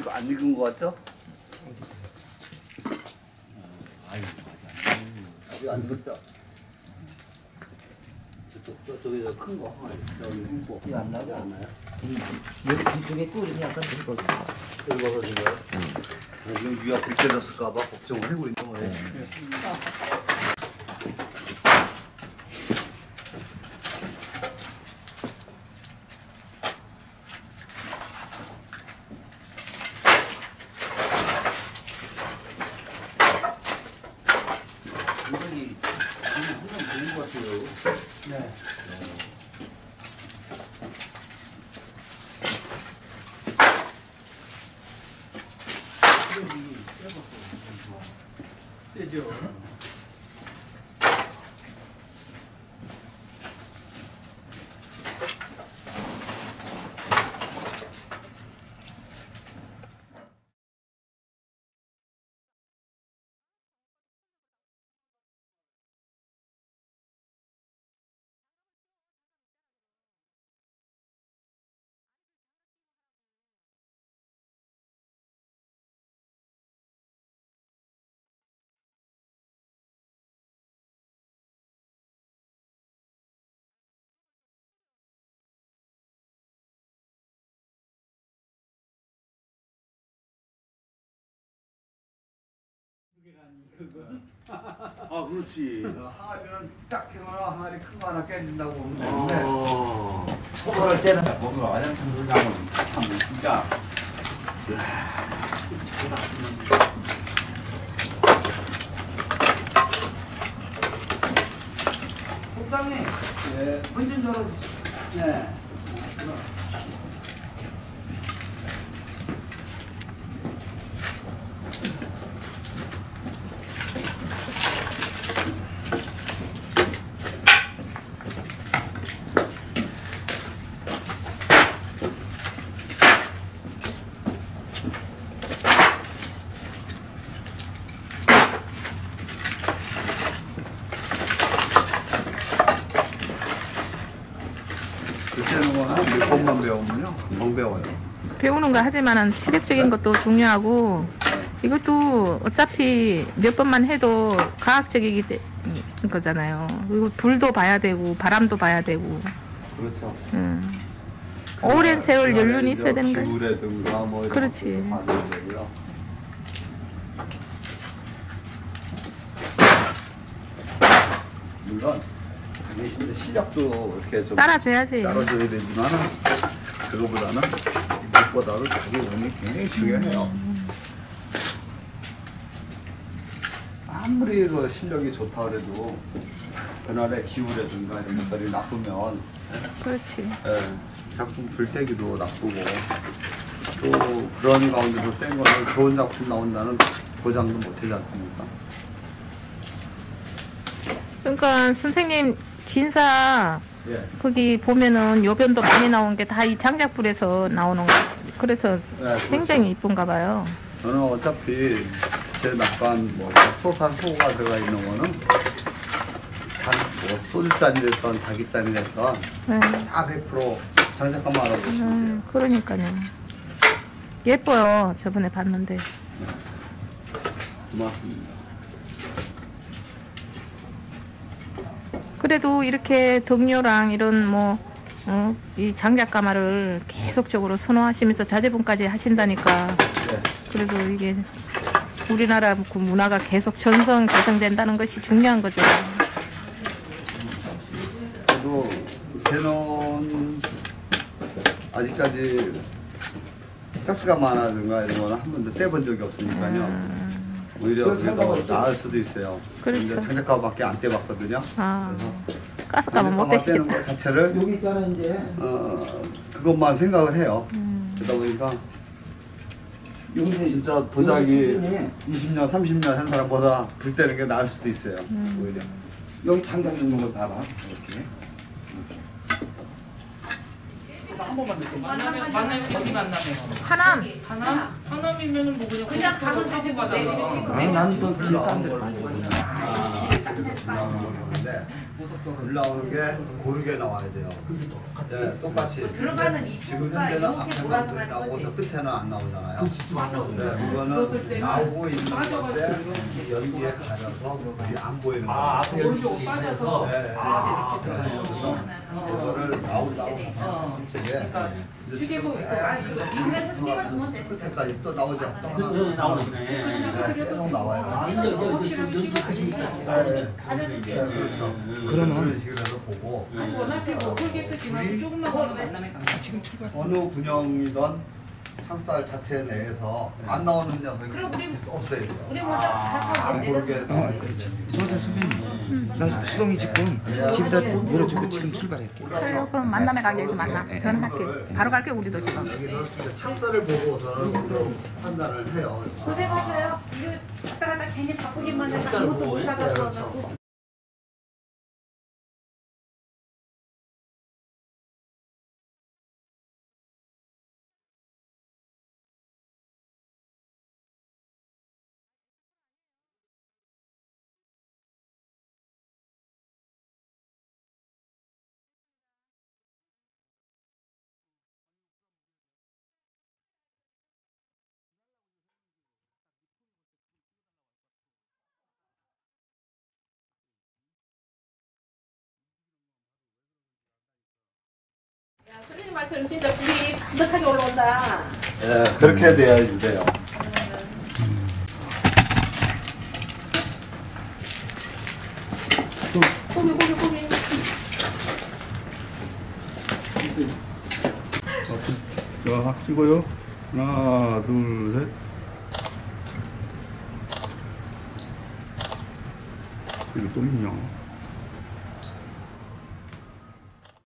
이거 안 익은 거 같죠? 아유, 이거 안 익었죠? 저쪽에 큰 거. 여기 행복. 이거 안 나고? 이거 안 나요? 여기 뒤쪽에 꿀이 약간 들거든. 긁어서지고요. 지금 위가 벗겨졌을까봐 걱정을 하고 있는 거예요. 굉장히 좋은 것 같아요. 네. 세죠. 아, 그렇지. 항아리는 딱 해봐라. 항아리 큰 거 하나 깨진다고 보면 되는데. 초벌할 때는 거기 와장창 돌장은 참 진짜. 국장님, 네. 문좀 열어주시죠. 네. 그때는 거는 몇 번만 배우면요. 금방 배워요. 배우는 거 하지만은 체력적인 것도 중요하고 이것도 어차피 몇 번만 해도 과학적이기 거잖아요. 그리고 불도 봐야 되고 바람도 봐야 되고. 그렇죠. 오랜 세월 연륜이 있어야 되는 거예요. 기후라든가 뭐 이런 그렇지. 것도 봐야 되고요. 물론 당신의 시력도 이렇게 좀 따라줘야지. 따라줘야 되지만 그거보다는 무엇보다도 자기 운이 굉장히 중요해요. 아무리 그 실력이 좋다 그래도 그날의 기후라든가 이런 것들이 나쁘면 그렇지. 작품 불때기도 나쁘고 또 그런 가운데서 뺀 거는 좋은 작품 나온다는 보장도 못하지 않습니까? 그러니까 선생님 진사 예. 거기 보면은 요변도 많이 나온 게 다 이 장작불에서 나오는 거. 그래서 그렇죠. 굉장히 이쁜가 봐요. 저는 어차피 제 낙관 뭐 소산 호가 들어가 있는 거는 뭐 소주잔이 됐던 닭이잔이 됐던 네. 다 100% 장작가만 알아보시면 돼요. 그러니까요. 예뻐요. 저번에 봤는데. 고맙습니다. 그래도 이렇게 덕료랑 이런 뭐, 이 장작가마를 계속적으로 선호하시면서 자제분까지 하신다니까. 네. 그래도 이게 우리나라 그 문화가 계속 전성 개성된다는 것이 중요한 거죠. 그래도 걔는 아직까지 가스가 많아든가 이런 거는 한 번도 떼본 적이 없으니까요. 오히려 그래도 나을 수도 있어요. 그렇죠. 근데 장작가밖에 안 떼봤거든요. 아, 그래서 가스가마 못 장작가마 떼는 되시겠다. 것 자체를 여기 있잖아 이제. 그것만 생각을 해요. 그러다 보니까 여기 진짜 도자기 수준이 20년, 30년 한 사람보다 불 떼는 게 나을 수도 있어요. 오히려. 여기 장작 있는 거 봐봐. 이렇게. 한 번만 넣게. 만나면 어디 만나면? 하남. 하남이면은 뭐 그냥 가서 사고 받아. 난또 길딴 데로 가지고. 올라오는 걸 보는데 올라오는 게 고르게 나와야 돼요. 네, 똑같이. 들어가는 이 지금 표가 현재는 이렇게 앞에만 돌아서 불이 가는 나오고 거지. 저 끝에는 안 나오잖아요. 네, 넣었을 이거는 때는 나오고 있는 건데 빠져가지고 연기에 가려서 불이 안 보이는 아, 거예요. 앞에 오른쪽으로 빠져서. 네, 아, 그래서 이거를 나온다고 하면 솔직히 그러니까 휴게소 그래서 찍어주면 돼. 끝에까지 또 나오죠. 또 하나 그 나오네. 네, 계속 나와요. 확실하게 찍어주니까. 네, 그렇죠. 그런 식으로 해서 보고 아니 원앞에 뭐 홀게끗지만 조금만 더 만남에 가. 어느 군형이든 창살 자체 내에서 안 나오는 녀석이 그럼 우리- 없어요. 우리 먼저 갈아타고 안 고르게 나와요. 저도 선배님, 나 수동이 지금 집에다 밀어주고 지금 출발할게. 그래요. 그럼 만남에 가게에서 만나. 전화할게. 바로 갈게 우리도 지금. 여기서 이제 창살을 보고 저는 판단을 해요. 고생하셔요. 이거 갔다 갔다 괜히 바쁘기만 해서 햇살 아무것도 보고, 못 사가서 그렇죠. 선생님 말처럼 진짜 불이 반듯하게 올라온다. 예, 그렇게 돼야지 돼요. 고기. 자, 찍어요. 하나, 둘, 셋. 이거 또 민영.